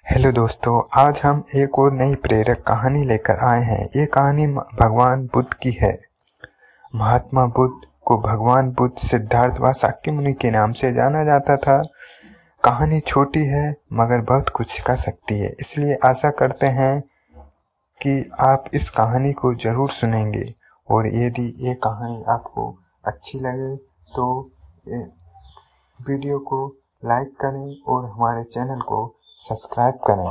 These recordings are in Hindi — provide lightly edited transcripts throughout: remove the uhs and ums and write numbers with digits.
हेलो दोस्तों, आज हम एक और नई प्रेरक कहानी लेकर आए हैं। ये कहानी भगवान बुद्ध की है। महात्मा बुद्ध को भगवान बुद्ध, सिद्धार्थ व शाक्यमुनि के नाम से जाना जाता था। कहानी छोटी है मगर बहुत कुछ सिखा सकती है, इसलिए आशा करते हैं कि आप इस कहानी को जरूर सुनेंगे। और यदि ये कहानी आपको अच्छी लगे तो वीडियो को लाइक करें और हमारे चैनल को सब्सक्राइब करें।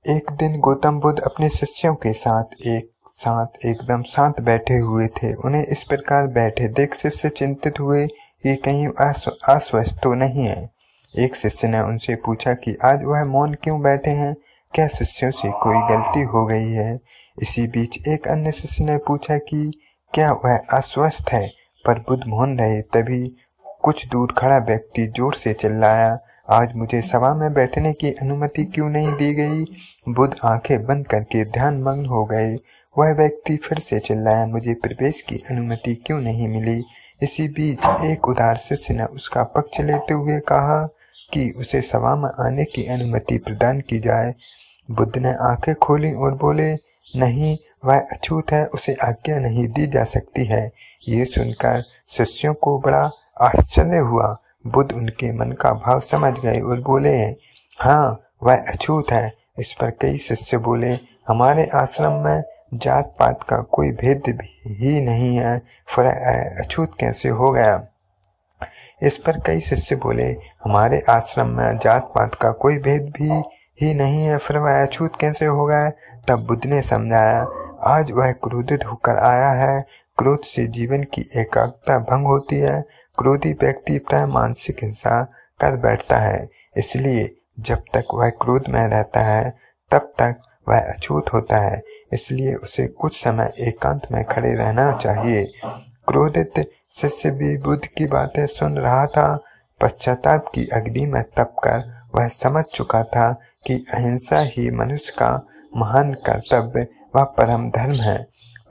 एक दिन गौतम बुद्ध अपने शिष्यों के साथ एकदम शांत बैठे हुए थे। उन्हें इस प्रकार बैठे देख शिष्य चिंतित हुए कि कहीं अस्वस्थ तो नहीं है। एक शिष्य ने उनसे पूछा कि आज वह मौन क्यों बैठे हैं, क्या शिष्यों से कोई गलती हो गई है। इसी बीच एक अन्य शिष्य ने पूछा कि क्या वह अस्वस्थ है, पर बुद्ध मौन रहे। तभी कुछ दूर खड़ा व्यक्ति जोर से चिल्लाया, आज मुझे सभा में बैठने की अनुमति क्यों नहीं दी गई। बुद्ध आंखें बंद करके ध्यानमग्न हो गए। वह व्यक्ति फिर से चिल्लाया, मुझे प्रवेश की अनुमति क्यों नहीं मिली। इसी बीच एक उदार शिष्य ने उसका पक्ष लेते हुए कहा कि उसे सभा में आने की अनुमति प्रदान की जाए। बुद्ध ने आंखें खोली और बोले, नहीं, वह अछूत है, उसे आज्ञा नहीं दी जा सकती है। ये सुनकर शिष्यों को बड़ा आश्चर्य हुआ। बुद्ध उनके मन का भाव समझ गए और बोले, हाँ, वह अछूत है। इस पर कई शिष्य बोले, हमारे आश्रम में जात पात का कोई भेद ही नहीं है, फिर अछूत कैसे हो गया। इस पर कई शिष्य बोले, हमारे आश्रम में जात पात का कोई भेद भी ही नहीं है, फिर वह अछूत कैसे हो गया। तब बुद्ध ने समझाया, आज वह क्रोधित होकर आया है। क्रोध से जीवन की एकाग्रता भंग होती है। क्रोधी व्यक्ति प्राय मानसिक हिंसा कर बैठता है, इसलिए जब तक वह क्रोध में रहता है तब तक वह अछूत होता है। इसलिए उसे कुछ समय एकांत में खड़े रहना चाहिए। क्रोधित शिष्य भी बुद्ध की बातें सुन रहा था। पश्चाताप की अग्नि में तपकर वह समझ चुका था कि अहिंसा ही मनुष्य का महान कर्तव्य व परम धर्म है।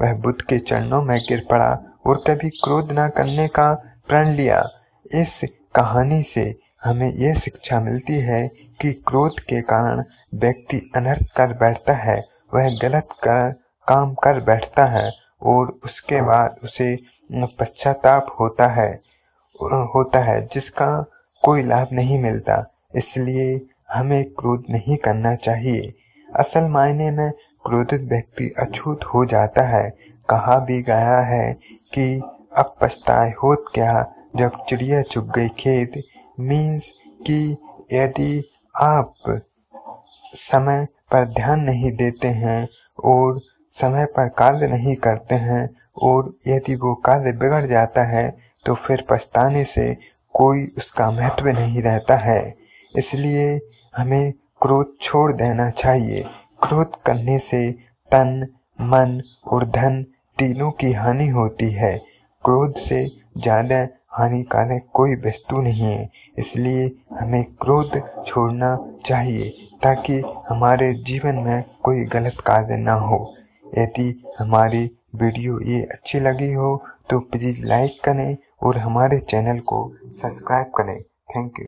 वह बुद्ध के चरणों में गिर पड़ा और कभी क्रोध न करने का प्रण लिया। इस कहानी से हमें यह शिक्षा मिलती है कि क्रोध के कारण व्यक्ति अनर्थ कर बैठता है, वह गलत काम कर बैठता है और उसके बाद उसे पश्चाताप होता है जिसका कोई लाभ नहीं मिलता। इसलिए हमें क्रोध नहीं करना चाहिए। असल मायने में क्रोधित व्यक्ति अछूत हो जाता है। कहा भी गया है कि अब पछताए होत क्या, जब चिड़िया चुग गई खेत। मीन्स कि यदि आप समय पर ध्यान नहीं देते हैं और समय पर कार्य नहीं करते हैं और यदि वो कार्य बिगड़ जाता है तो फिर पछताने से कोई उसका महत्व नहीं रहता है। इसलिए हमें क्रोध छोड़ देना चाहिए। क्रोध करने से तन, मन और धन तीनों की हानि होती है। क्रोध से ज्यादा हानिकारक कोई वस्तु नहीं है। इसलिए हमें क्रोध छोड़ना चाहिए ताकि हमारे जीवन में कोई गलत कार्य ना हो। यदि हमारी वीडियो ये अच्छी लगी हो तो प्लीज़ लाइक करें और हमारे चैनल को सब्सक्राइब करें। Thank you.